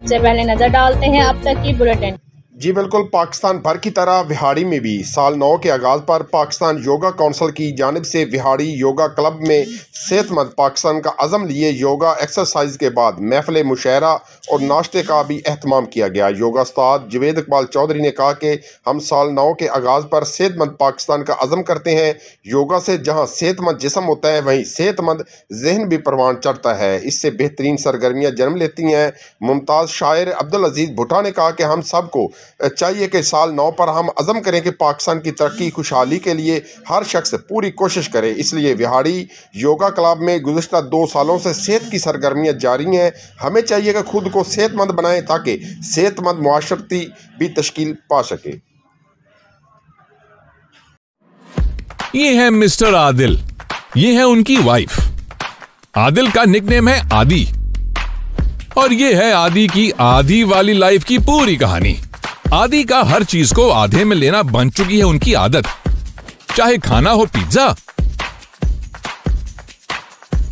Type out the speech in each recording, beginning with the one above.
सबसे पहले नजर डालते हैं अब तक की बुलेटिन। जी बिल्कुल, पाकिस्तान भर की तरह विहाड़ी में भी साल 9 के आगाज़ पर पाकिस्तान योगा काउंसिल की जानिब से विहाड़ी योगा क्लब में सेहतमंद पाकिस्तान का अज़म लिए योगा एक्सरसाइज के बाद महफिल मुशायरा और नाश्ते का भी एहतमाम किया गया। योगा उस्ताद जवेद इकबाल चौधरी ने कहा कि हम साल 9 के आगाज़ पर सेहतमंद पाकिस्तान का अज़म करते हैं। योगा से जहाँ सेहतमंद जिस्म होता है वहीं सेहतमंद जहन भी परवान चढ़ता है। इससे बेहतरीन सरगर्मियाँ जन्म लेती हैं। मुमताज़ शायर अब्दुल अजीज़ भुट्टा ने कहा कि हम सबको चाहिए कि साल 9 पर हम अज़म करें कि पाकिस्तान की तरक्की खुशहाली के लिए हर शख्स पूरी कोशिश करे। इसलिए विहाड़ी योगा क्लब में गुज़िश्ता 2 सालों से सेहत की सरगर्मियाँ जारी हैं। हमें चाहिए कि खुद को सेहतमंद बनाएं ताकि सेहतमंद मुआशरती भी तश्कील पा सके। ये है मिस्टर आदिल, ये है उनकी वाइफ। आदिल का निकनेम है आदि और ये है आदि की आधी वाली लाइफ की पूरी कहानी। आदि का हर चीज को आधे में लेना बन चुकी है उनकी आदत, चाहे खाना हो पिज्जा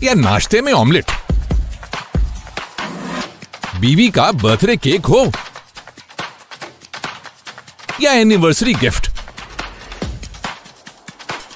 या नाश्ते में ऑमलेट, बीवी का बर्थडे केक हो या एनिवर्सरी गिफ्ट,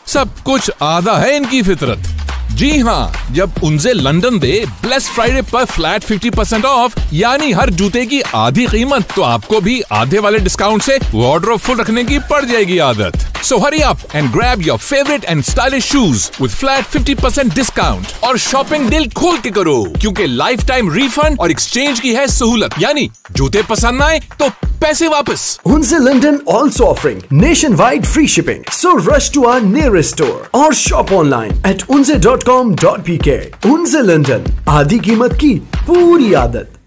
सब कुछ आधा है इनकी फितरत। जी हाँ, जब उनसे लंदन दे ब्लेस फ्राइडे पर फ्लैट 50% ऑफ यानी हर जूते की आधी कीमत, तो आपको भी आधे वाले डिस्काउंट से वार्डरोब फुल रखने की पड़ जाएगी आदत। So hurry up and grab your favorite and stylish shoes with flat 50% discount और शॉपिंग दिल खोल के करो क्योंकि लाइफ टाइम रिफंड और एक्सचेंज की है सहूलत, यानी जूते पसंद आए तो पैसे वापस। Unze London also offering nationwide free shipping. So rush to our nearest store or shop online at unze.com.pk. Unze London, आधी कीमत की पूरी आदत।